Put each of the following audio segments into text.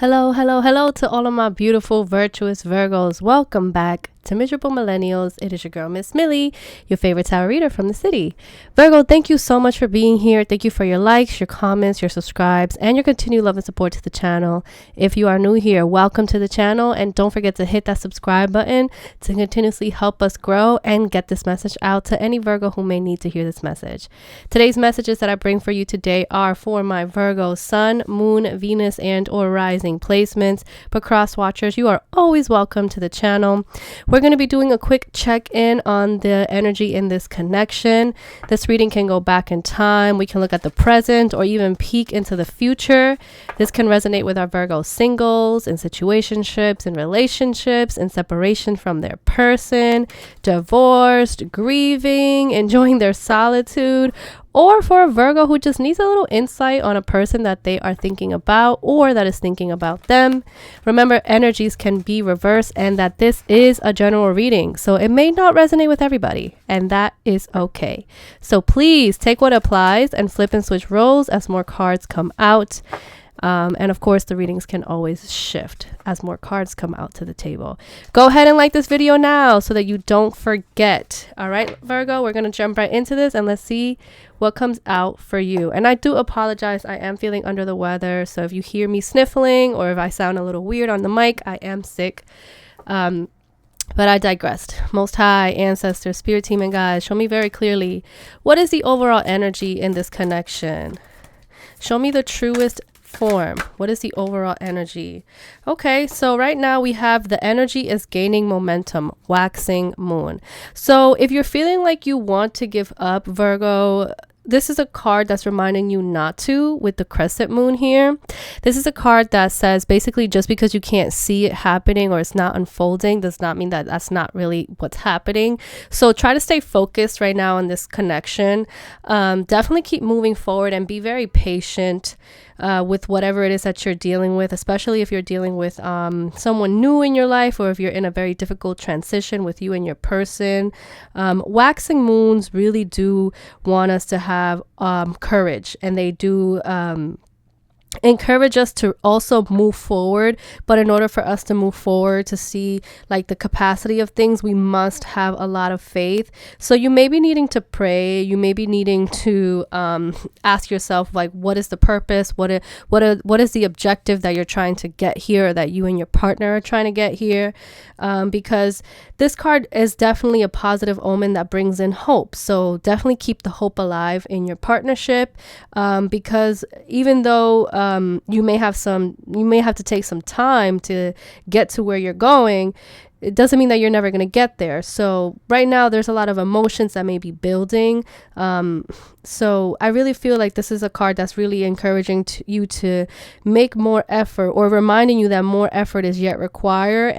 Hello, hello, hello to all of my beautiful, virtuous Virgos. Welcome back to Miserable Millennials. It is your girl, Miss Millie, your favorite tarot reader from the city. Virgo, thank you so much for being here. Thank you for your likes, your comments, your subscribes, and your continued love and support to the channel. If you are new here, welcome to the channel, and don't forget to hit that subscribe button to continuously help us grow and get this message out to any Virgo who may need to hear this message. Today's messages that I bring for you today are for my Virgo Sun, Moon, Venus, and or Rising placements. But cross watchers, you are always welcome to the channel. We're going to be doing a quick check-in on the energy in this connection. This reading can go back in time. We can look at the present or even peek into the future. This can resonate with our Virgo singles, in situationships, in relationships, in separation from their person, divorced, grieving, enjoying their solitude, or for a Virgo who just needs a little insight on a person that they are thinking about or that is thinking about them. Remember, energies can be reversed and that this is a general reading, so it may not resonate with everybody, and that is okay. So please take what applies and flip and switch roles as more cards come out. And of course, the readings can always shift as more cards come out to the table. Go ahead and like this video now so that you don't forget. All right, Virgo, we're going to jump right into this and let's see what comes out for you. And I do apologize. I am feeling under the weather. So if you hear me sniffling or if I sound a little weird on the mic, I am sick. But I digressed. Most High, ancestors, spirit team, and guides, show me very clearly what is the overall energy in this connection. Show me the truest form. What is the overall energy? Okay, so right now we have the energy is gaining momentum, waxing moon. So if you're feeling like you want to give up, Virgo, this is a card that's reminding you not to, with the crescent moon here. This is a card that says basically just because you can't see it happening or it's not unfolding does not mean that that's not really what's happening. So try to stay focused right now on this connection. Definitely keep moving forward and be very patient with whatever it is that you're dealing with, especially if you're dealing with someone new in your life or if you're in a very difficult transition with you and your person. Waxing moons really do want us to have courage, and they do encourage us to also move forward. But in order for us to move forward, to see like the capacity of things, we must have a lot of faith. So you may be needing to pray. You may be needing to ask yourself, like, what is the purpose? What is the objective that you're trying to get here, or that you and your partner are trying to get here? Because this card is definitely a positive omen that brings in hope. So definitely keep the hope alive in your partnership, because even though you may have to take some time to get to where you're going, it doesn't mean that you're never going to get there. So right now there's a lot of emotions that may be building. So I really feel like this is a card that's really encouraging you to make more effort, or reminding you that more effort is yet required.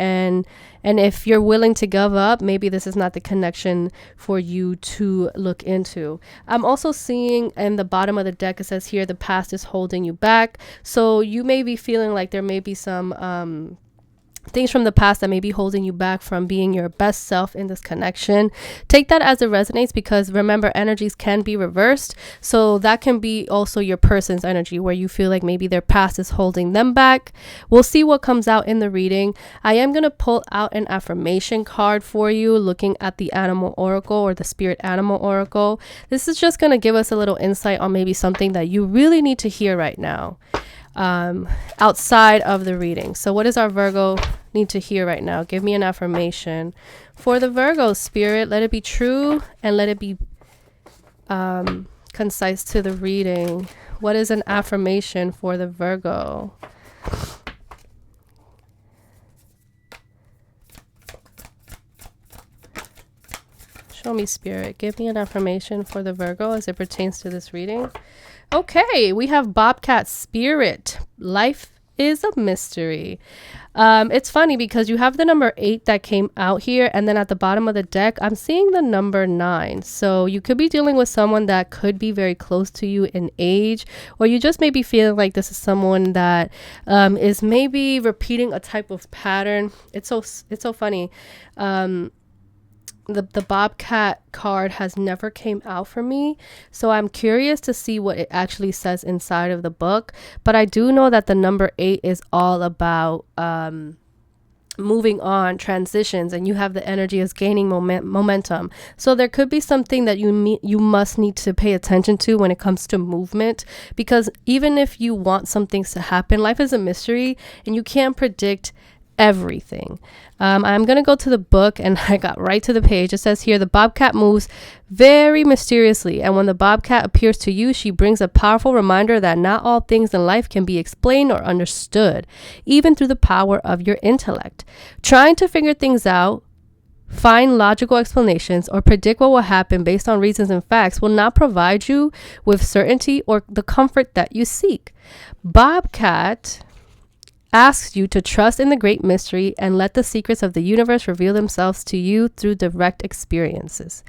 And if you're willing to give up, maybe this is not the connection for you to look into. I'm also seeing in the bottom of the deck, it says here, the past is holding you back. So you may be feeling like there may be some things from the past that may be holding you back from being your best self in this connection. Take that as it resonates, because remember, energies can be reversed. So that can be also your person's energy, where you feel like maybe their past is holding them back. We'll see what comes out in the reading. I am going to pull out an affirmation card for you, looking at the animal oracle, or the spirit animal oracle. This is just going to give us a little insight on maybe something that you really need to hear right now, outside of the reading. So what does our Virgo need to hear right now? Give me an affirmation for the Virgo spirit. Let it be true and let it be concise to the reading. What is an affirmation for the Virgo? Show me, spirit. Give me an affirmation for the Virgo as it pertains to this reading. Okay, we have Bobcat Spirit. Life is a mystery. It's funny because you have the number 8 that came out here, and then at the bottom of the deck, I'm seeing the number 9. So you could be dealing with someone that could be very close to you in age, or you just may be feeling like this is someone that is maybe repeating a type of pattern. It's so funny. the Bobcat card has never came out for me, so I'm curious to see what it actually says inside of the book. But I do know that the number 8 is all about moving on, transitions, and you have the energy as gaining momentum. So there could be something that you must need to pay attention to when it comes to movement, because even if you want some things to happen, life is a mystery and you can't predict everything. I'm going to go to the book, and I got right to the page. It says here, the Bobcat moves very mysteriously, and when the Bobcat appears to you, she brings a powerful reminder that not all things in life can be explained or understood, even through the power of your intellect. Trying to figure things out, find logical explanations, or predict what will happen based on reasons and facts will not provide you with certainty or the comfort that you seek. Bobcat asks you to trust in the great mystery and let the secrets of the universe reveal themselves to you through direct experiences.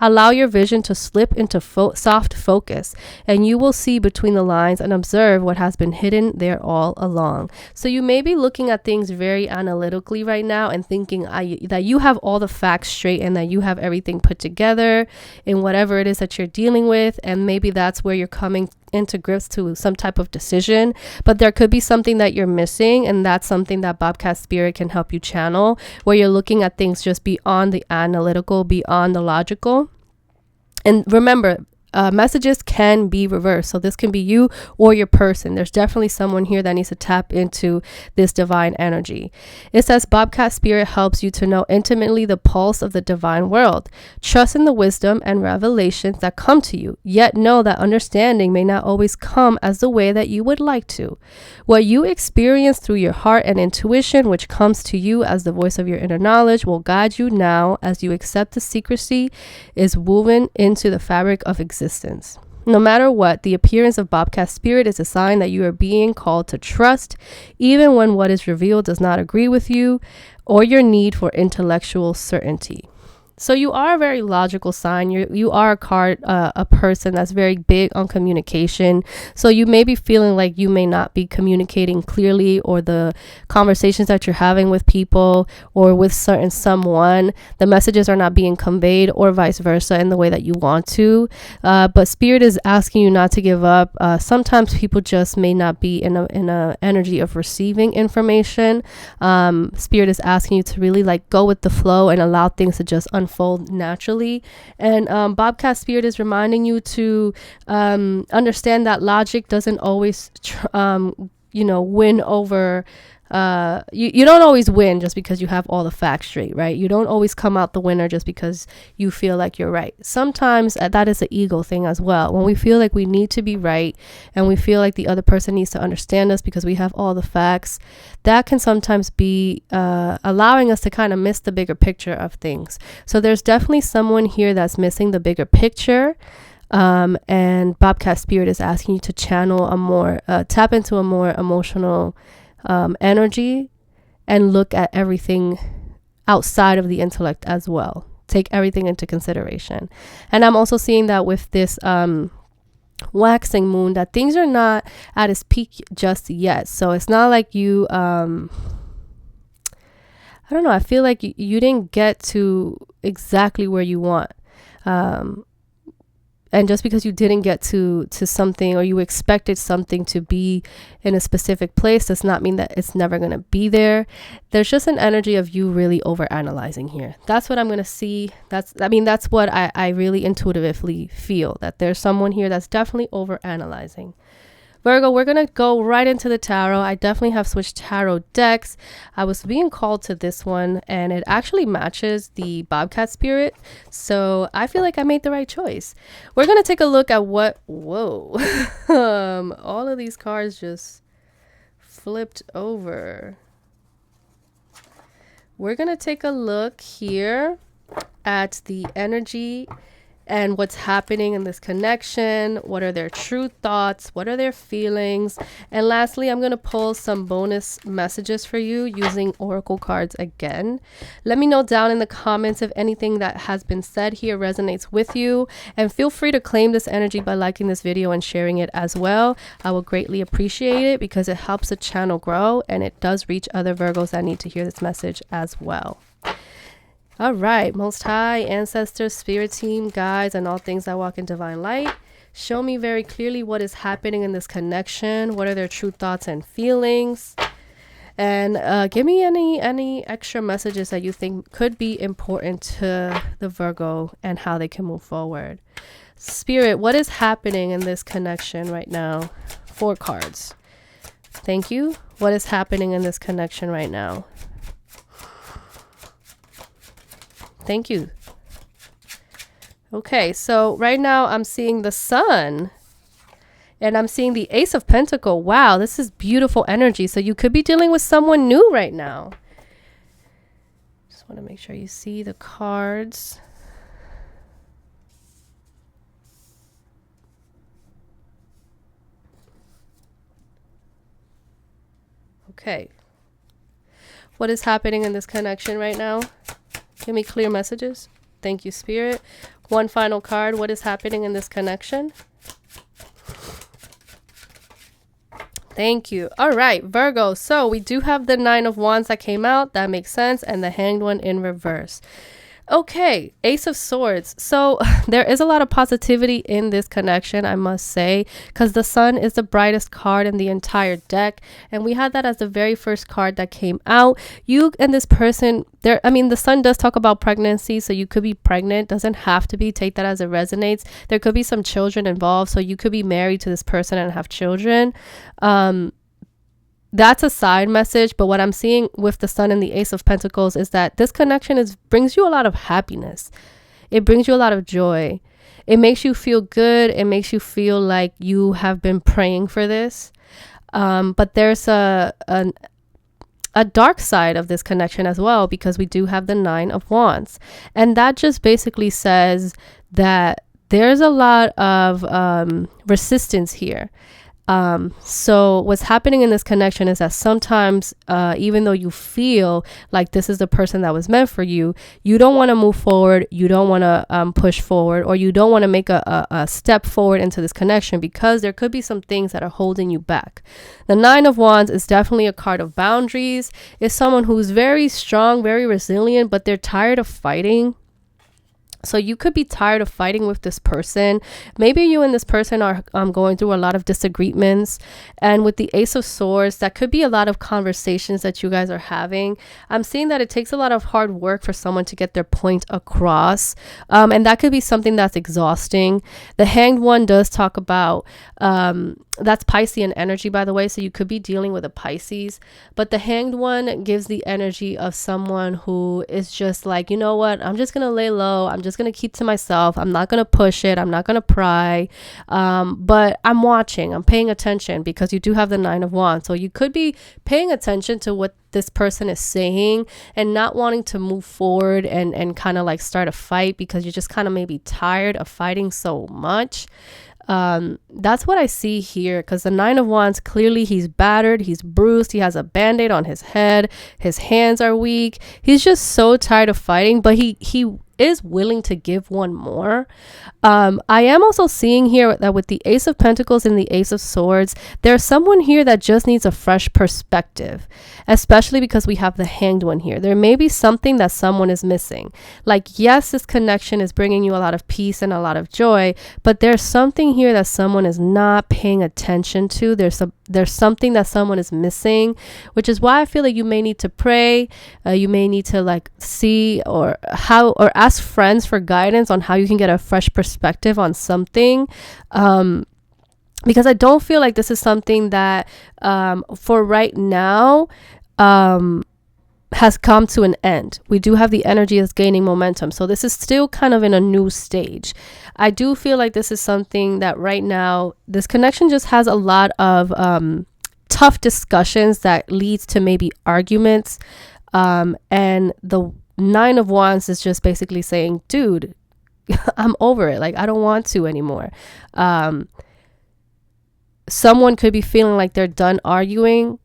Allow your vision to slip into soft focus, and you will see between the lines and observe what has been hidden there all along. So you may be looking at things very analytically right now and thinking that you have all the facts straight and that you have everything put together in whatever it is that you're dealing with, and maybe that's where you're coming into grips to some type of decision, but there could be something that you're missing, and that's something that Bobcat Spirit can help you channel, where you're looking at things just beyond the analytical, beyond the logical. And remember, messages can be reversed. So this can be you or your person. There's definitely someone here that needs to tap into this divine energy. It says Bobcat Spirit helps you to know intimately the pulse of the divine world. Trust in the wisdom and revelations that come to you, yet know that understanding may not always come as the way that you would like to. What you experience through your heart and intuition, which comes to you as the voice of your inner knowledge, will guide you now as you accept the secrecy is woven into the fabric of existence. No matter what, the appearance of Bobcat Spirit is a sign that you are being called to trust, even when what is revealed does not agree with you or your need for intellectual certainty. So you are a very logical sign. You are a person that's very big on communication. So you may be feeling like you may not be communicating clearly, or the conversations that you're having with people or with someone, the messages are not being conveyed, or vice versa, in the way that you want to. But Spirit is asking you not to give up. Sometimes people just may not be in a energy of receiving information. Spirit is asking you to really go with the flow and allow things to just unfold naturally. And Bobcat Spirit is reminding you to understand that logic doesn't always win over you don't always win just because you have all the facts straight, right? You don't always come out the winner just because you feel like you're right. Sometimes that is an ego thing as well. When we feel like we need to be right and we feel like the other person needs to understand us because we have all the facts, that can sometimes be allowing us to kind of miss the bigger picture of things. So there's definitely someone here that's missing the bigger picture. And Bobcat Spirit is asking you to channel tap into a more emotional energy and look at everything outside of the intellect as well. Take everything into consideration. And I'm also seeing that with this waxing moon, that things are not at its peak just yet. So it's not like you I don't know, I feel like you didn't get to exactly where you want. And just because you didn't get to something, or you expected something to be in a specific place, does not mean that it's never going to be there. There's just an energy of you really overanalyzing here. That's what I'm going to see. That's what I really intuitively feel, that there's someone here that's definitely overanalyzing. Virgo, we're going to go right into the tarot. I definitely have switched tarot decks. I was being called to this one, and it actually matches the Bobcat Spirit. So I feel like I made the right choice. We're going to take a look at whoa. All of these cards just flipped over. We're going to take a look here at the energy and what's happening in this connection. What are their true thoughts? What are their feelings? And lastly, I'm going to pull some bonus messages for you using oracle cards again. Let me know down in the comments if anything that has been said here resonates with you. And feel free to claim this energy by liking this video and sharing it as well. I will greatly appreciate it because it helps the channel grow, and it does reach other Virgos that need to hear this message as well. All right, Most High, ancestors, spirit team, guides, and all things that walk in divine light. Show me very clearly what is happening in this connection. What are their true thoughts and feelings? And give me any extra messages that you think could be important to the Virgo and how they can move forward. Spirit, what is happening in this connection right now? 4 cards. Thank you. What is happening in this connection right now? Thank you. Okay, so right now I'm seeing the Sun and I'm seeing the Ace of Pentacles. Wow, this is beautiful energy. So you could be dealing with someone new right now. Just want to make sure you see the cards. Okay. What is happening in this connection right now? Give me clear messages. Thank you, Spirit. One final card. What is happening in this connection? Thank you. All right, Virgo. So we do have the 9 of Wands that came out. That makes sense. And the Hanged One in reverse. Okay, Ace of Swords. So there is a lot of positivity in this connection, I must say, because the Sun is the brightest card in the entire deck. And we had that as the very first card that came out. You and this person, the Sun does talk about pregnancy, so you could be pregnant. Doesn't have to be. Take that as it resonates. There could be some children involved, so you could be married to this person and have children. That's a side message, but what I'm seeing with the Sun and the Ace of Pentacles is that this connection brings you a lot of happiness. It brings you a lot of joy. It makes you feel good. It makes you feel like you have been praying for this. But there's a dark side of this connection as well, because we do have the 9 of Wands. And that just basically says that there's a lot of resistance here. So what's happening in this connection is that sometimes, even though you feel like this is the person that was meant for you, you don't want to move forward. You don't want to push forward, or you don't want to make a step forward into this connection because there could be some things that are holding you back. The 9 of Wands is definitely a card of boundaries. It's someone who's very strong, very resilient, but they're tired of fighting. So you could be tired of fighting with this person. Maybe you and this person are going through a lot of disagreements. And with the Ace of Swords, that could be a lot of conversations that you guys are having. I'm seeing that it takes a lot of hard work for someone to get their point across. And that could be something that's exhausting. The Hanged One does talk about, that's Piscean energy, by the way. So you could be dealing with a Pisces. But the Hanged One gives the energy of someone who is just like, you know what? I'm just going to lay low. I'm just going to keep to myself. I'm not going to push it. I'm not going to pry. But I'm watching. I'm paying attention, because you do have the 9 of Wands. So you could be paying attention to what this person is saying and not wanting to move forward and kind of like start a fight, because you're just kind of maybe tired of fighting so much. That's what I see here, because the 9 of Wands, clearly he's battered, he's bruised, he has a band-aid on his head, his hands are weak, he's just so tired of fighting, but he is willing to give one more. I am also seeing here that with the Ace of Pentacles and the Ace of Swords, there's someone here that just needs a fresh perspective, especially because we have the Hanged One here. There may be something that someone is missing. Like, yes, this connection is bringing you a lot of peace and a lot of joy, but there's something here that someone is not paying attention to. There's something that someone is missing, which is why I feel like you may need to pray. You may need to like see or ask friends for guidance on how you can get a fresh perspective on something. Because I don't feel like this is something that for right now has come to an end. We do have the energy that's gaining momentum. So this is still kind of in a new stage. I do feel like this is something that right now, this connection just has a lot of tough discussions that leads to maybe arguments. And the 9 of Wands is just basically saying, dude, I'm over it. Like, I don't want to anymore. Someone could be feeling like they're done arguing,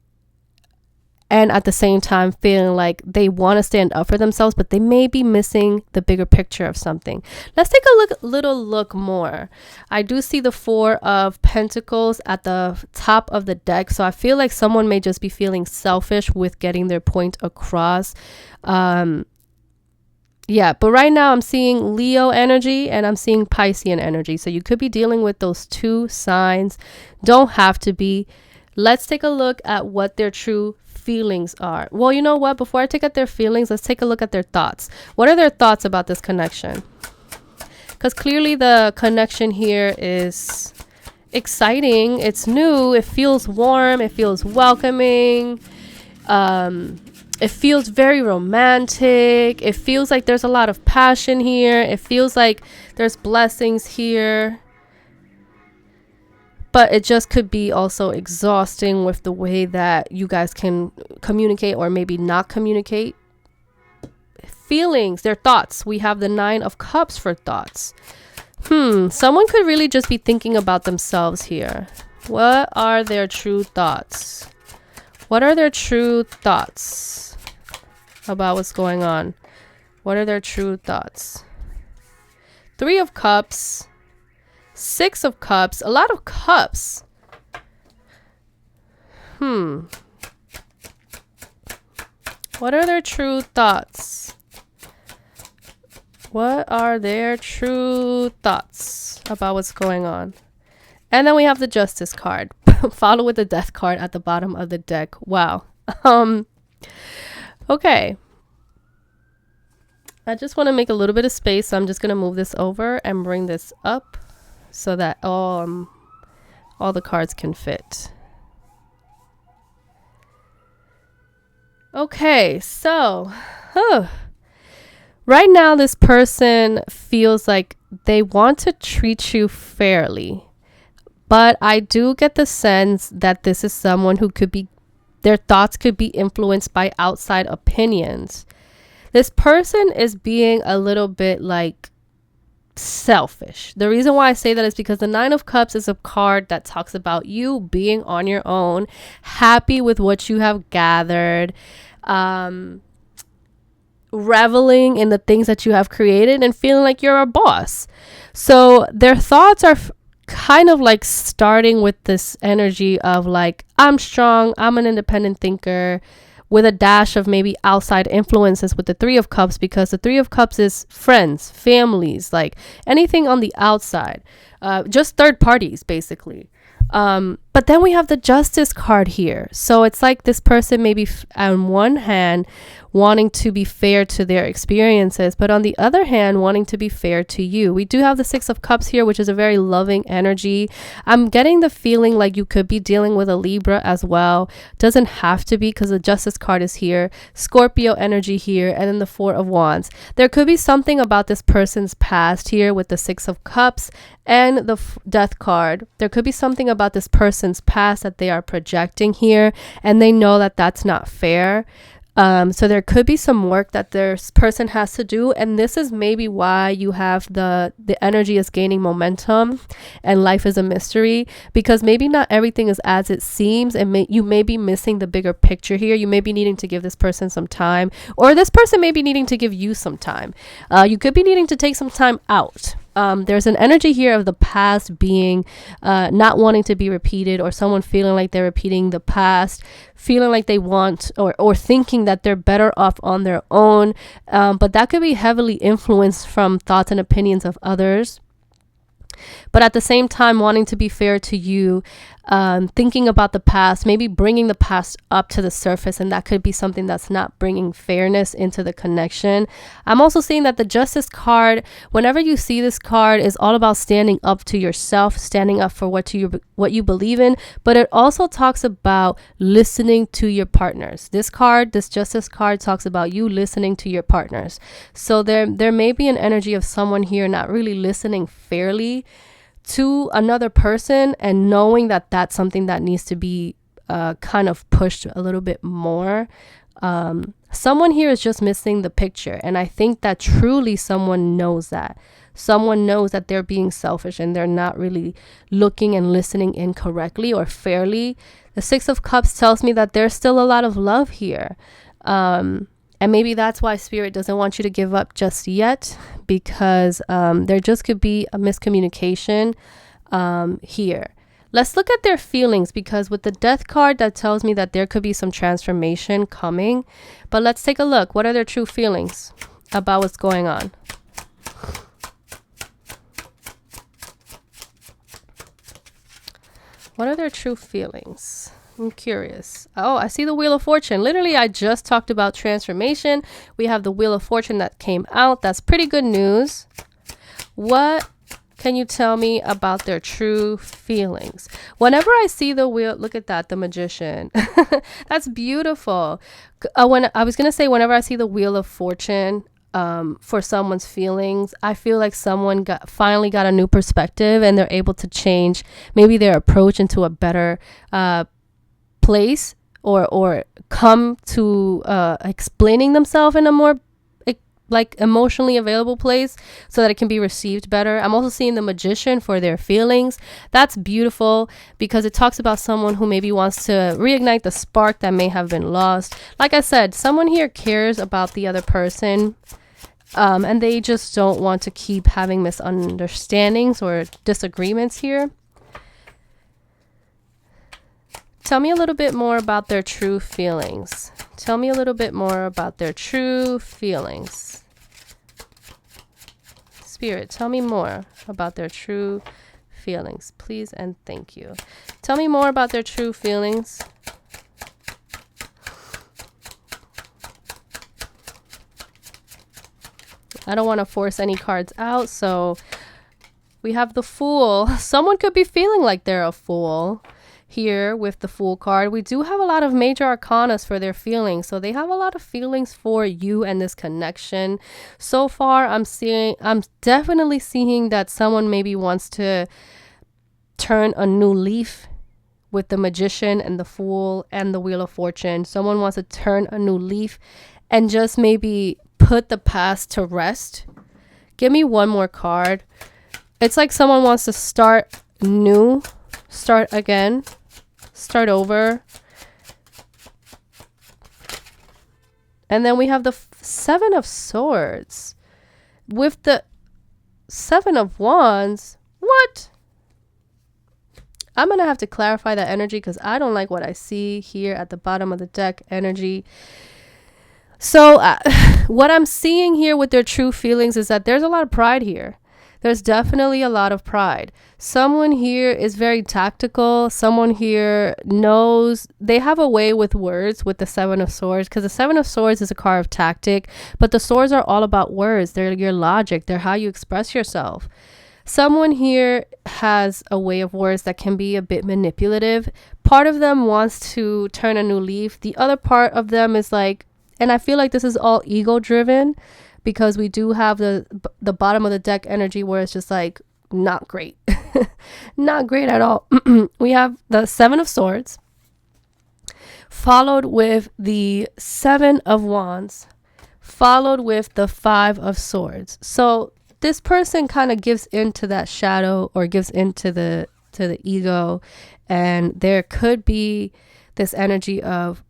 and at the same time feeling like they want to stand up for themselves, but they may be missing the bigger picture of something. Let's take a little look more. I do see the 4 of Pentacles at the top of the deck. So I feel like someone may just be feeling selfish with getting their point across. Yeah, but right now I'm seeing Leo energy and I'm seeing Piscean energy. So you could be dealing with those two signs. Don't have to be. Let's take a look at what their true feelings are. Well, you know what? Before I take at their feelings, let's take a look at their thoughts. What are their thoughts about this connection? Because clearly the connection here is exciting. It's new. It feels warm. It feels welcoming. It feels very romantic. It feels like there's a lot of passion here. It feels like there's blessings here. But it just could be also exhausting with the way that you guys can communicate or maybe not communicate. Feelings, their thoughts. We have the 9 of Cups for thoughts. Someone could really just be thinking about themselves here. What are their true thoughts? What are their true thoughts about what's going on? What are their true thoughts? 3 of Cups, 6 of Cups, a lot of cups. What are their true thoughts? What are their true thoughts about what's going on? And then we have the Justice card. Follow with the Death card at the bottom of the deck. Wow. Okay. I just want to make a little bit of space. So I'm just going to move this over and bring this up so that all the cards can fit. Okay, so right now this person feels like they want to treat you fairly. But I do get the sense that this is someone who could be, their thoughts could be influenced by outside opinions. This person is being a little bit like selfish. The reason why I say that is because the 9 of Cups is a card that talks about you being on your own, happy with what you have gathered, reveling in the things that you have created and feeling like you're a boss. So their thoughts are kind of like starting with this energy of like, I'm strong, I'm an independent thinker, with a dash of maybe outside influences with the 3 of Cups, because the 3 of Cups is friends, families, like anything on the outside, just third parties basically. But then we have the Justice card here. So it's like this person maybe on one hand wanting to be fair to their experiences, but on the other hand wanting to be fair to you. We do have the 6 of Cups here, which is a very loving energy. I'm getting the feeling like you could be dealing with a Libra as well. Doesn't have to be, because the Justice card is here. Scorpio energy here, and then the 4 of Wands. There could be something about this person's past here with the 6 of Cups and the Death card. There could be something about this person's past that they are projecting here, and they know that that's not fair. So there could be some work that this person has to do, and this is maybe why you have the energy is gaining momentum and life is a mystery, because maybe not everything is as it seems, and you may be missing the bigger picture here. You may be needing to give this person some time, or this person may be needing to give you some time. You could be needing to take some time out. There's an energy here of the past being not wanting to be repeated, or someone feeling like they're repeating the past, feeling like they want or thinking that they're better off on their own. But that could be heavily influenced from thoughts and opinions of others. But at the same time, wanting to be fair to you, thinking about the past, maybe bringing the past up to the surface, and that could be something that's not bringing fairness into the connection. I'm also seeing that the Justice card, whenever you see this card, is all about standing up to yourself, standing up for what you believe in, but it also talks about listening to your partners. This Justice card talks about you listening to your partners. So there may be an energy of someone here not really listening fairly to another person, and knowing that that's something that needs to be kind of pushed a little bit more. Someone here is just missing the picture, and I think that truly someone knows that. Someone knows that they're being selfish and they're not really looking and listening incorrectly or fairly. The 6 of Cups tells me that there's still a lot of love here. And maybe that's why Spirit doesn't want you to give up just yet, because there just could be a miscommunication here. Let's look at their feelings, because with the Death card, that tells me that there could be some transformation coming. But let's take a look. What are their true feelings? about what's going on. What are their true feelings? I'm curious. Oh, I see the Wheel of Fortune. Literally, I just talked about transformation. We have the Wheel of Fortune that came out. That's pretty good news. What can you tell me about their true feelings? Whenever I see the wheel, look at that, the Magician. That's beautiful. When I was going to say, whenever I see the Wheel of Fortune, for someone's feelings, I feel like someone finally got a new perspective and they're able to change maybe their approach into a better place, or come to explaining themselves in a more like emotionally available place so that it can be received better. I'm also seeing the Magician for their feelings. That's beautiful because it talks about someone who maybe wants to reignite the spark that may have been lost. Like I said, someone here cares about the other person, and they just don't want to keep having misunderstandings or disagreements here. Tell me a little bit more about their true feelings. Tell me a little bit more about their true feelings. Spirit, tell me more about their true feelings, please and thank you. Tell me more about their true feelings. I don't want to force any cards out, so we have the Fool. Someone could be feeling like they're a fool. Here with the Fool card, we do have a lot of major arcanas for their feelings, so they have a lot of feelings for you and this connection. So far, I'm definitely seeing that someone maybe wants to turn a new leaf with the Magician and the Fool and the Wheel of Fortune. Someone wants to turn a new leaf and just maybe put the past to rest. Give me one more card. It's like someone wants to start new, start again, start over. And then we have the Seven of Swords with the Seven of Wands. What? I'm going to have to clarify that energy because I don't like what I see here at the bottom of the deck energy. So what I'm seeing here with their true feelings is that there's a lot of pride here. There's definitely a lot of pride. Someone here is very tactical. Someone here knows they have a way with words with the Seven of Swords, because the Seven of Swords is a card of tactic, but the swords are all about words. They're your logic. They're how you express yourself. Someone here has a way of words that can be a bit manipulative. Part of them wants to turn a new leaf. The other part of them is like, and I feel like this is all ego driven, because we do have the bottom of the deck energy where it's just like not great. Not great at all. We have the Seven of Swords followed with the Seven of Wands followed with the Five of Swords. So this person kind of gives into that shadow or gives into the ego, and there could be this energy of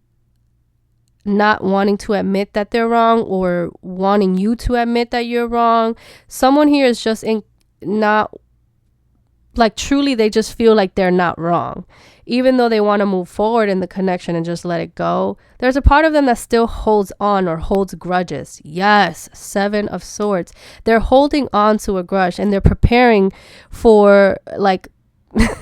not wanting to admit that they're wrong or wanting you to admit that you're wrong. Someone here is just not like truly, they just feel like they're not wrong, even though they want to move forward in the connection and just let it go. There's a part of them that still holds on or holds grudges. Yes, Seven of Swords. They're holding on to a grudge and they're preparing for like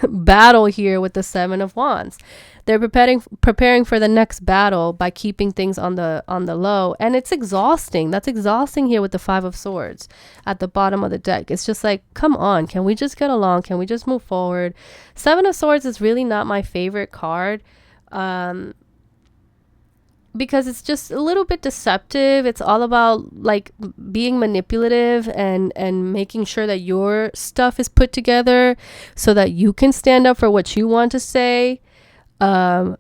battle here with the Seven of Wands. They're preparing for the next battle by keeping things on the low, and it's exhausting. That's exhausting here with the Five of Swords at the bottom of the deck. It's just like, come on, can we just get along? Can we just move forward? Seven of Swords is really not my favorite card, because it's just a little bit deceptive. It's all about like being manipulative and making sure that your stuff is put together so that you can stand up for what you want to say. I'm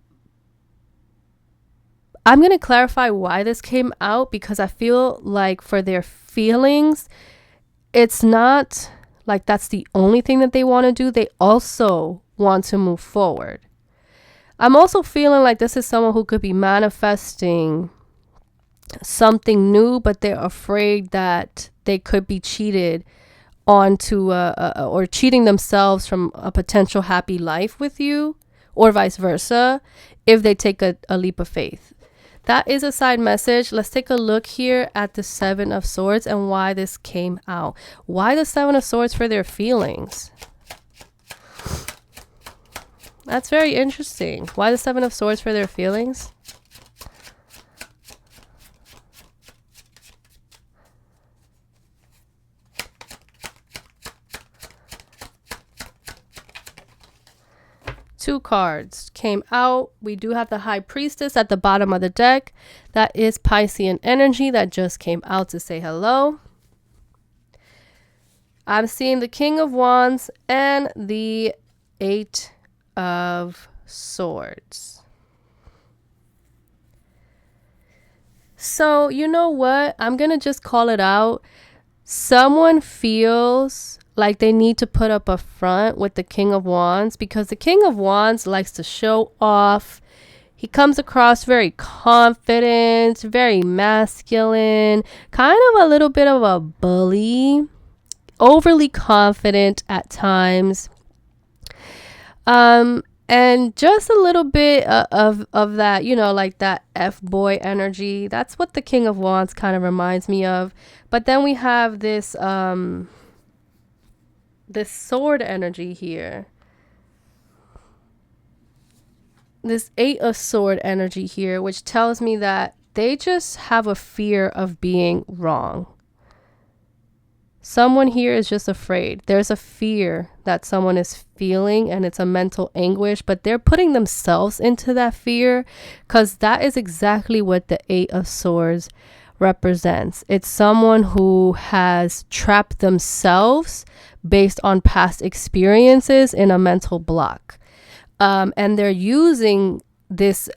going to clarify why this came out, because I feel like for their feelings, it's not like that's the only thing that they want to do. They also want to move forward. I'm also feeling like this is someone who could be manifesting something new, but they're afraid that they could be cheated onto or cheating themselves from a potential happy life with you, or vice versa, if they take a leap of faith. That is a side message. Let's take a look here at the Seven of Swords and why this came out. Why the Seven of Swords for their feelings? That's very interesting. Why the Seven of Swords for their feelings? Two cards came out. We do have the High Priestess at the bottom of the deck. That is Piscean energy that just came out to say hello. I'm seeing the King of Wands and the Eight of Swords. So, you know what? I'm going to just call it out. Someone feels like they need to put up a front with the King of Wands because the King of Wands likes to show off. He comes across very confident, very masculine, kind of a little bit of a bully, overly confident at times. And just a little bit of that, you know, like that F-boy energy. That's what the King of Wands kind of reminds me of. But then we have this this sword energy here. This Eight of Sword energy here, which tells me that they just have a fear of being wrong. Someone here is just afraid. There's a fear that someone is feeling and it's a mental anguish, but they're putting themselves into that fear because that is exactly what the Eight of Swords represents. It's someone who has trapped themselves based on past experiences in a mental block. And they're using this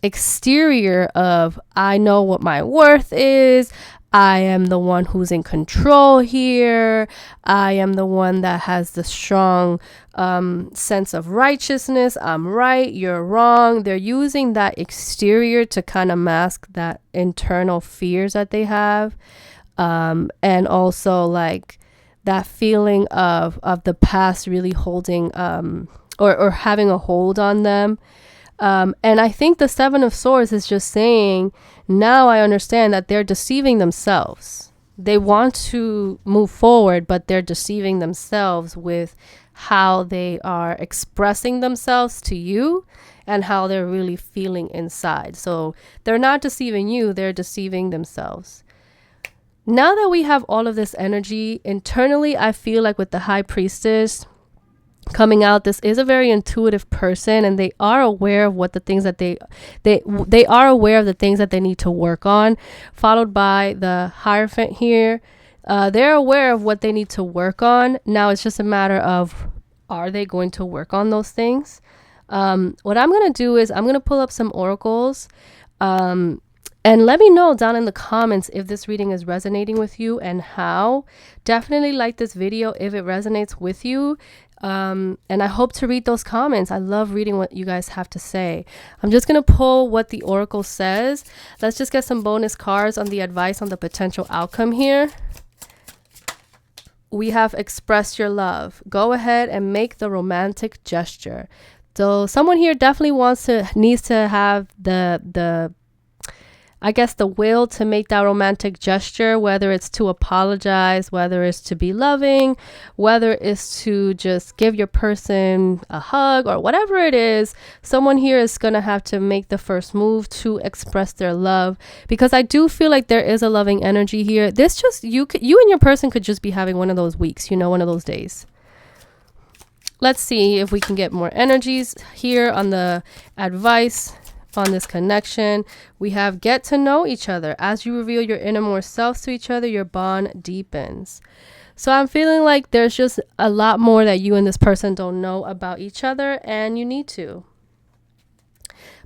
exterior of, I know what my worth is. I am the one who's in control here. I am the one that has the strong sense of righteousness. I'm right, you're wrong. They're using that exterior to kind of mask that internal fears that they have. And also like that feeling of the past really holding or having a hold on them. And I think the Seven of Swords is just saying, now I understand that they're deceiving themselves. They want to move forward, but they're deceiving themselves with how they are expressing themselves to you and how they're really feeling inside. So they're not deceiving you, they're deceiving themselves. Now that we have all of this energy internally, I feel like with the High Priestess coming out, this is a very intuitive person, and they are aware of what the things that they are aware of the things that they need to work on, followed by the Hierophant here. They're aware of what they need to work on. Now it's just a matter of, are they going to work on those things? What I'm going to do is I'm going to pull up some oracles, and let me know down in the comments if this reading is resonating with you and how. Definitely like this video if it resonates with you. And I hope to read those comments. I love reading what you guys have to say. I'm just going to pull what the oracle says. Let's just get some bonus cards on the advice on the potential outcome here. We have expressed your love. Go ahead and make the romantic gesture. So someone here definitely needs to have the will to make that romantic gesture, whether it's to apologize, whether it's to be loving, whether it's to just give your person a hug or whatever it is. Someone here is going to have to make the first move to express their love, because I do feel like there is a loving energy here. This just, you and your person could just be having one of those weeks, one of those days. Let's see if we can get more energies here on the advice on this connection. We have get to know each other. As you reveal your innermost selves to each other, your bond deepens. So I'm feeling like there's just a lot more that you and this person don't know about each other, and you need to.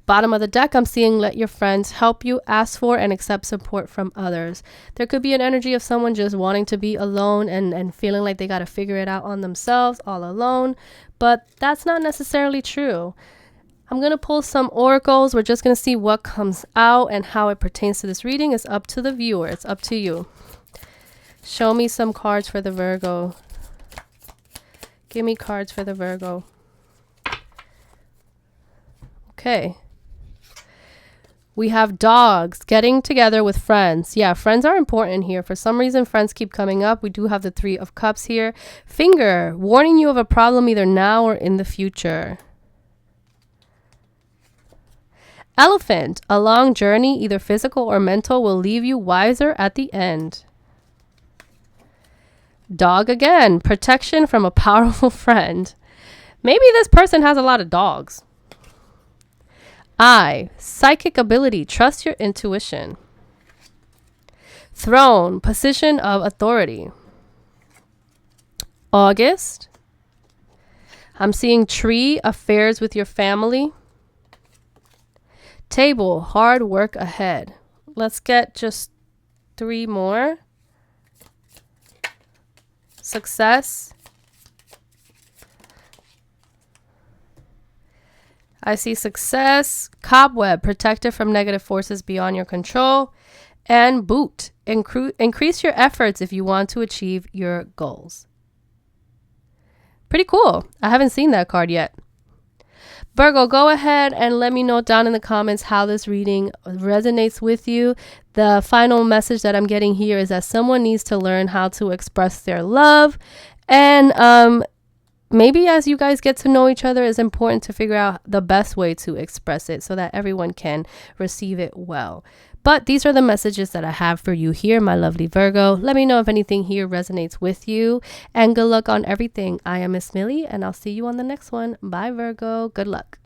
Bottom of the deck, I'm seeing let your friends help you, ask for and accept support from others. There could be an energy of someone just wanting to be alone and feeling like they got to figure it out on themselves all alone, but that's not necessarily true. I'm going to pull some oracles. We're just going to see what comes out, and how it pertains to this reading is up to the viewer. It's up to you. Show me some cards for the Virgo. Give me cards for the Virgo. Okay. We have dogs, getting together with friends. Yeah, friends are important here. For some reason, friends keep coming up. We do have the 3 of Cups here. Finger, warning you of a problem either now or in the future. Elephant, a long journey, either physical or mental, will leave you wiser at the end. Dog again, protection from a powerful friend. Maybe this person has a lot of dogs. Eye, psychic ability, trust your intuition. Throne, position of authority. August, I'm seeing tree, affairs with your family. Table, hard work ahead. Let's get just 3 more. Success. I see success, cobweb, protected from negative forces beyond your control, and boot, increase your efforts if you want to achieve your goals. Pretty cool. I haven't seen that card yet. Virgo, go ahead and let me know down in the comments how this reading resonates with you. The final message that I'm getting here is that someone needs to learn how to express their love. And maybe as you guys get to know each other, it's important to figure out the best way to express it so that everyone can receive it well. But these are the messages that I have for you here, my lovely Virgo. Let me know if anything here resonates with you. And good luck on everything. I am Miss Millie, and I'll see you on the next one. Bye, Virgo. Good luck.